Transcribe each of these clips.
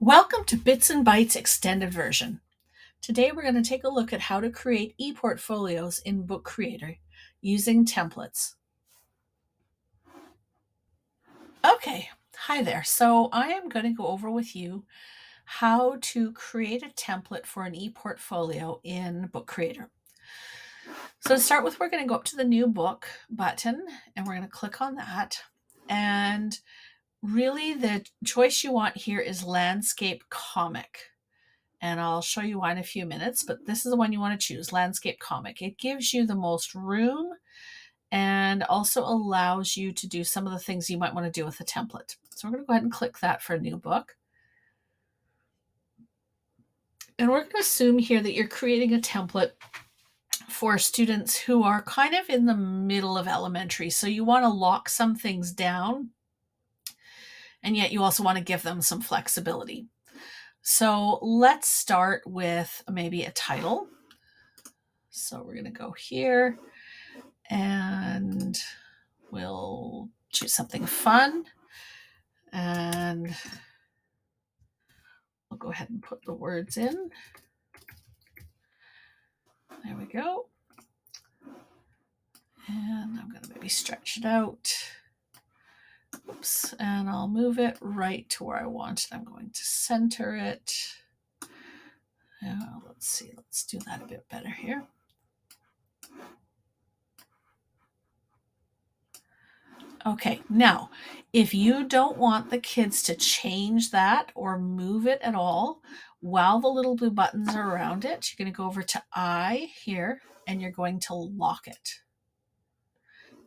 Welcome to Bits and Bytes Extended Version. Today we're going to take a look at how to create e-portfolios in Book Creator using templates. Okay, hi there. So I am going to go over with you how to create a template for an e-portfolio in Book Creator. So to start with, we're going to go up to the New Book button and we're going to click on that. And really the choice you want here is Landscape Comic. And I'll show you why in a few minutes, but this is the one you want to choose, Landscape Comic. It gives you the most room and also allows you to do some of the things you might want to do with a template. So we're going to go ahead and click that for a new book. And we're going to assume here that you're creating a template for students who are kind of in the middle of elementary. So you want to lock some things down, and yet you also want to give them some flexibility. So let's start with maybe a title. So we're going to go here and we'll choose something fun. And we'll go ahead and put the words in. There we go. And I'm going to maybe stretch it out. Oops. And I'll move it right to where I want it. I'm going to center it. Let's see. Let's do that a bit better here. Okay, now, if you don't want the kids to change that or move it at all, while the little blue buttons are around it, you're going to go over to I here, and you're going to lock it.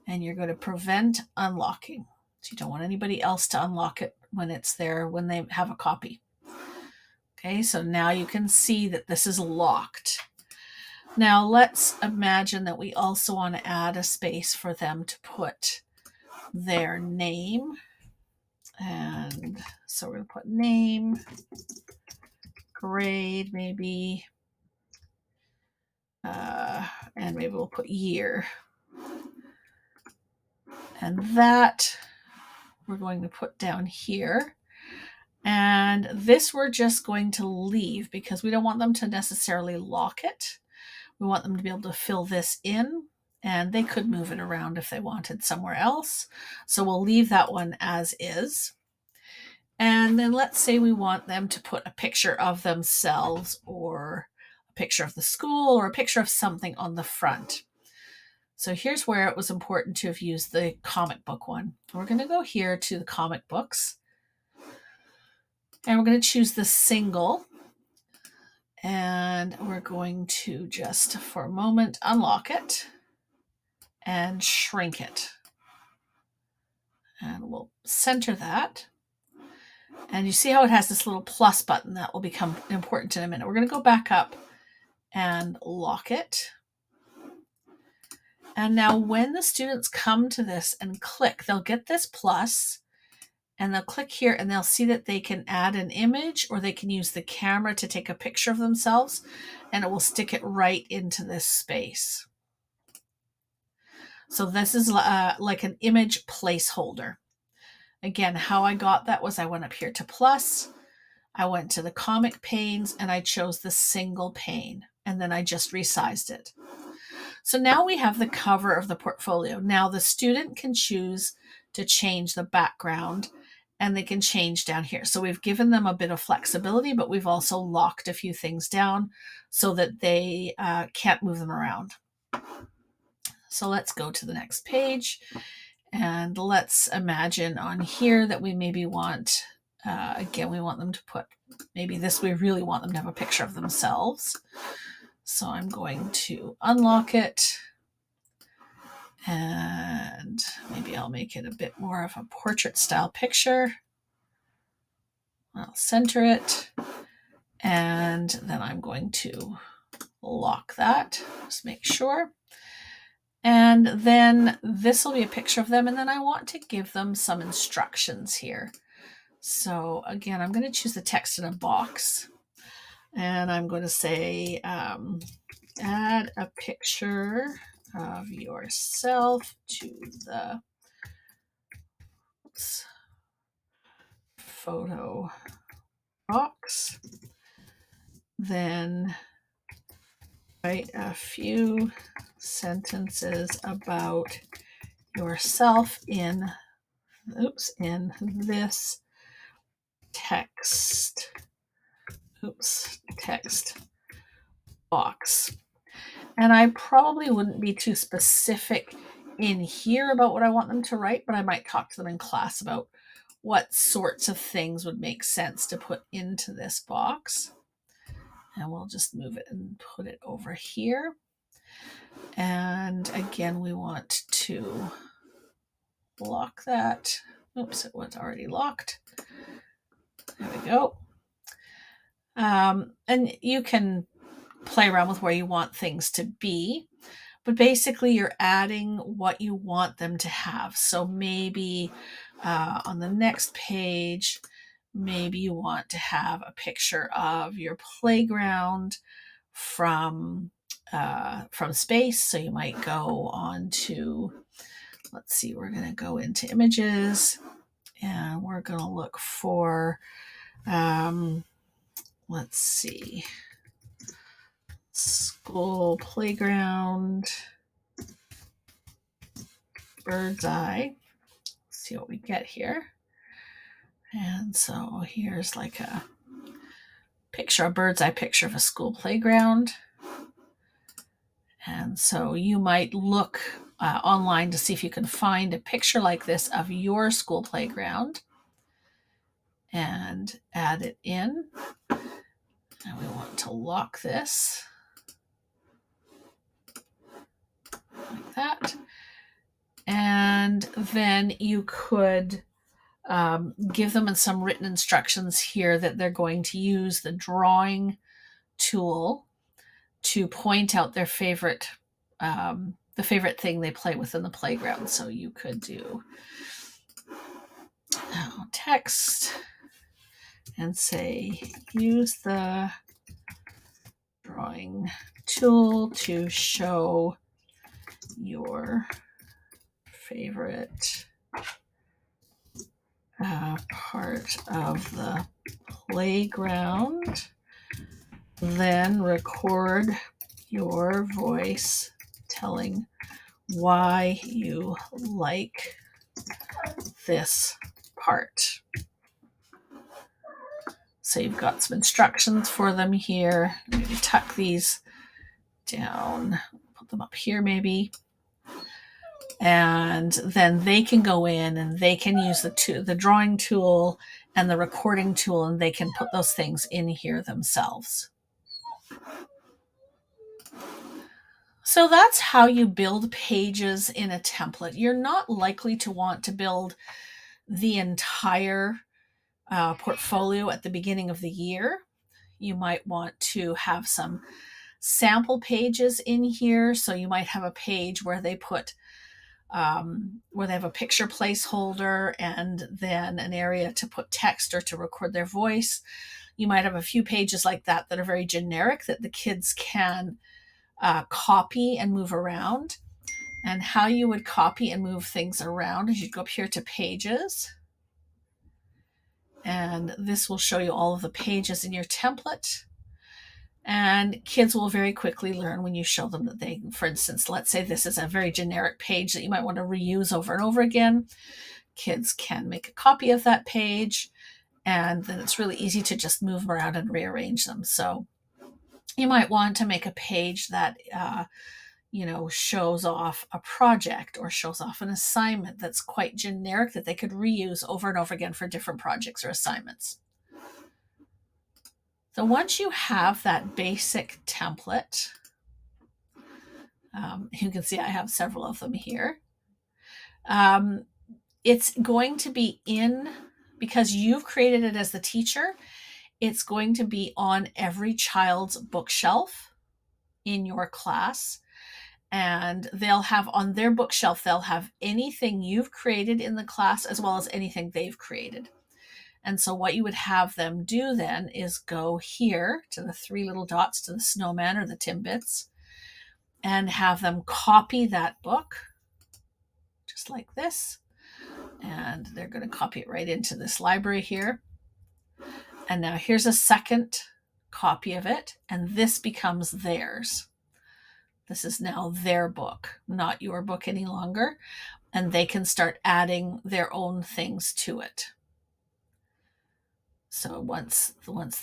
And you're going to prevent unlocking. So you don't want anybody else to unlock it when it's there, when they have a copy. Okay, so now you can see that this is locked. Now let's imagine that we also want to add a space for them to put their name. And so we're going to put name, grade maybe, and maybe we'll put year. And that we're going to put down here. And this we're just going to leave because we don't want them to necessarily lock it. We want them to be able to fill this in, and they could move it around if they wanted somewhere else. So we'll leave that one as is. And then let's say we want them to put a picture of themselves or a picture of the school or a picture of something on the front. So here's where it was important to have used the comic book one. We're going to go here to the comic books. And we're going to choose the single. And we're going to just, for a moment, unlock it and shrink it. And we'll center that. And you see how it has this little plus button that will become important in a minute. We're going to go back up and lock it. And now when the students come to this and click, they'll get this plus, and they'll click here and they'll see that they can add an image or they can use the camera to take a picture of themselves, and it will stick it right into this space. So this is like an image placeholder. Again, how I got that was I went up here to plus, I went to the comic panes, and I chose the single pane, and then I just resized it. So now we have the cover of the portfolio. Now the student can choose to change the background, and they can change down here. So we've given them a bit of flexibility, but we've also locked a few things down so that they can't move them around. So let's go to the next page, and let's imagine on here that we maybe want, again, we want them to put, maybe this, we really want them to have a picture of themselves. So I'm going to unlock it, and maybe I'll make it a bit more of a portrait style picture. I'll center it, and then I'm going to lock that, just make sure. And then this will be a picture of them, and then I want to give them some instructions here. So again, I'm going to choose the text in a box, and I'm going to say, add a picture of yourself to the photo box. Then write a few sentences about yourself in this text box. And I probably wouldn't be too specific in here about what I want them to write, but I might talk to them in class about what sorts of things would make sense to put into this box. And we'll just move it and put it over here. And again, we want to lock that. Oops, it was already locked. There we go. And you can play around with where you want things to be, but basically you're adding what you want them to have. So maybe on the next page, maybe you want to have a picture of your playground from space. So you might go on to, let's see, we're going to go into images and we're going to look for, let's see, school playground, bird's eye. Let's see what we get here. And so here's like a picture, a bird's eye picture of a school playground. And so you might look online to see if you can find a picture like this of your school playground and add it in. And we want to lock this like that. And then you could give them some written instructions here that they're going to use the drawing tool to point out their favorite, the favorite thing they play with in the playground. So you could do text and say, use the drawing tool to show your favorite part of the playground. Then record your voice telling why you like this part. So you've got some instructions for them here. Maybe tuck these down, put them up here maybe. And then they can go in and they can use the drawing tool and the recording tool, and they can put those things in here themselves. So that's how you build pages in a template. You're not likely to want to build the entire portfolio at the beginning of the year. You might want to have some sample pages in here. So you might have a page where they put where they have a picture placeholder and then an area to put text or to record their voice. You might have a few pages like that that are very generic that the kids can copy and move around. And how you would copy and move things around is you'd go up here to pages. And this will show you all of the pages in your template. And kids will very quickly learn when you show them that they, for instance, let's say this is a very generic page that you might want to reuse over and over again. Kids can make a copy of that page, and then it's really easy to just move them around and rearrange them. So you might want to make a page that, shows off a project or shows off an assignment that's quite generic that they could reuse over and over again for different projects or assignments. So once you have that basic template, you can see I have several of them here. It's going to be because you've created it as the teacher, it's going to be on every child's bookshelf in your class. And they'll have on their bookshelf, they'll have anything you've created in the class as well as anything they've created. And so what you would have them do then is go here to the three little dots to the snowman or the Timbits and have them copy that book just like this. And they're going to copy it right into this library here. And now here's a second copy of it, and this becomes theirs. This is now their book, not your book any longer, and they can start adding their own things to it. So once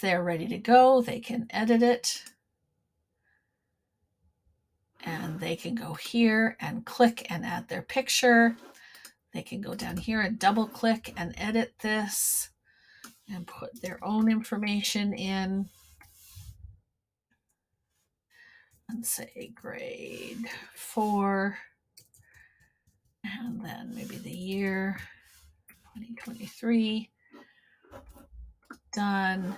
they're ready to go, they can edit it, and they can go here and click and add their picture. They can go down here and double click and edit this and put their own information in. And say grade 4, and then maybe the year 2023. Done.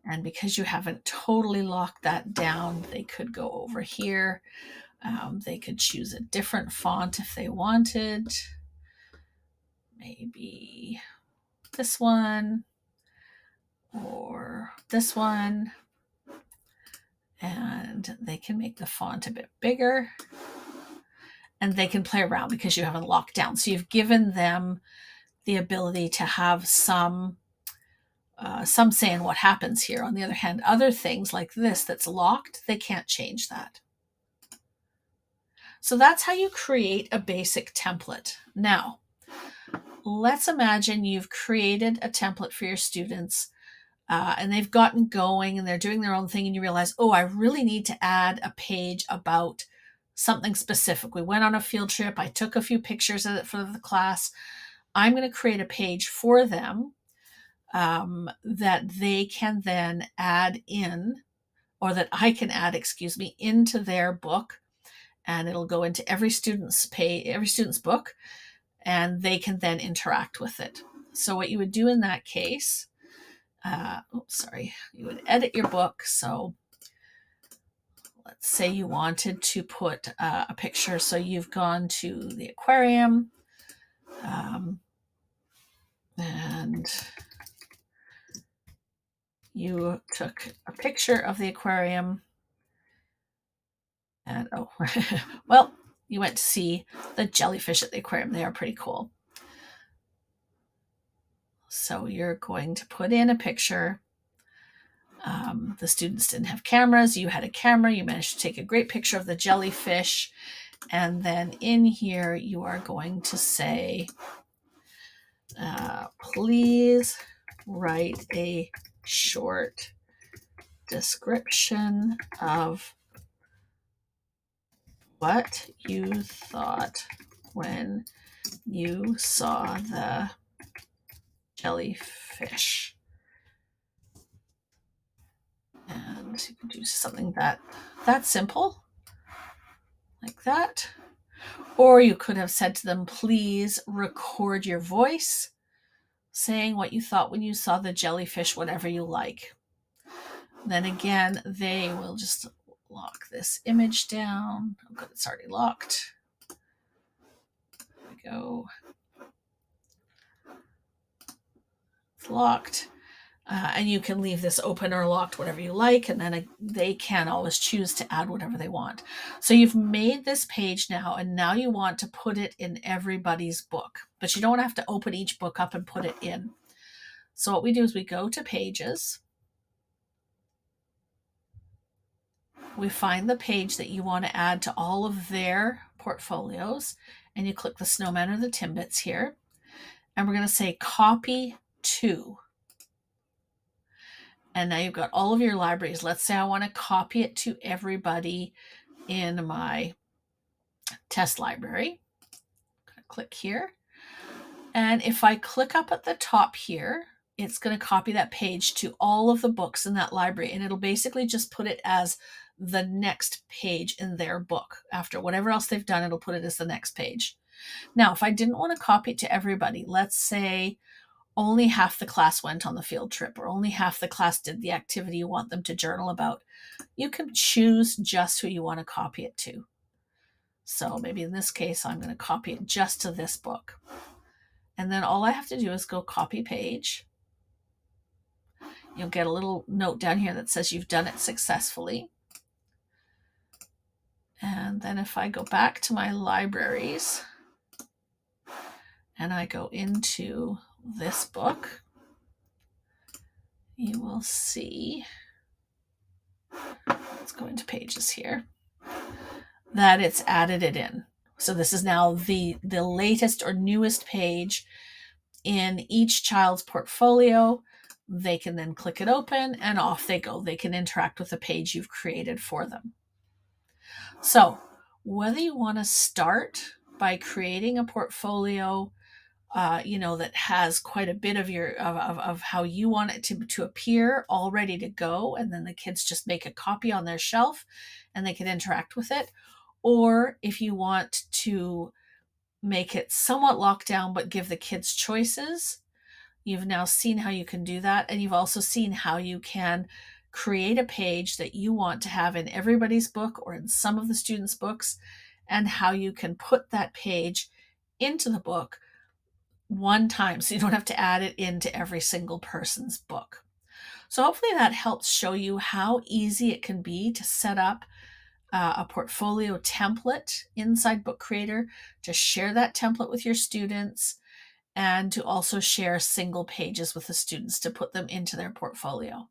And because you haven't totally locked that down, they could go over here. They could choose a different font if they wanted. Maybe this one or this one. And they can make the font a bit bigger. And they can play around because you haven't locked down. So you've given them the ability to have some say in what happens here. On the other hand, other things like this that's locked, they can't change that. So that's how you create a basic template. Now, let's imagine you've created a template for your students and they've gotten going and they're doing their own thing, and you realize, oh, I really need to add a page about something specific. We went on a field trip. I took a few pictures of it for the class. I'm going to create a page for them that they can then add in, or that I can add, into their book, and it'll go into every student's book, and they can then interact with it. So what you would do in that case, you would edit your book. So let's say you wanted to put a picture. So you've gone to the aquarium, and you took a picture of the aquarium, and well, you went to see the jellyfish at the aquarium. They are pretty cool. So you're going to put in a picture. The students didn't have cameras. You had a camera. You managed to take a great picture of the jellyfish. And then in here, you are going to say, please write a short description of what you thought when you saw the jellyfish. And you can do something that simple, like that. Or you could have said to them, please record your voice saying what you thought when you saw the jellyfish, whatever you like. Then again, they will just lock this image down. Oh, good, it's already locked. There we go. It's locked. And you can leave this open or locked, whatever you like, and then they can always choose to add whatever they want. So you've made this page now, and now you want to put it in everybody's book, but you don't have to open each book up and put it in. So what we do is we go to Pages. We find the page that you want to add to all of their portfolios, and you click the snowman or the Timbits here, and we're going to say copy to. And now you've got all of your libraries. Let's say I want to copy it to everybody in my test library. I'm going to click here. And if I click up at the top here, it's going to copy that page to all of the books in that library. And it'll basically just put it as the next page in their book. After whatever else they've done, it'll put it as the next page. Now, if I didn't want to copy it to everybody, let's say only half the class went on the field trip, or only half the class did the activity you want them to journal about, you can choose just who you want to copy it to. So maybe in this case, I'm going to copy it just to this book. And then all I have to do is go copy page. You'll get a little note down here that says you've done it successfully. And then if I go back to my libraries and I go into this book you will see, let's go into pages here, that it's added it in. So this is now the latest or newest page in each child's portfolio. They can then click it open and off they go. They can interact with the page you've created for them. So whether you want to start by creating a portfolio, that has quite a bit of of how you want it to appear all ready to go, and then the kids just make a copy on their shelf and they can interact with it. Or if you want to make it somewhat locked down but give the kids choices, you've now seen how you can do that. And you've also seen how you can create a page that you want to have in everybody's book or in some of the students' books, and how you can put that page into the book one time so you don't have to add it into every single person's book. So hopefully that helps show you how easy it can be to set up a portfolio template inside Book Creator, to share that template with your students, and to also share single pages with the students to put them into their portfolio.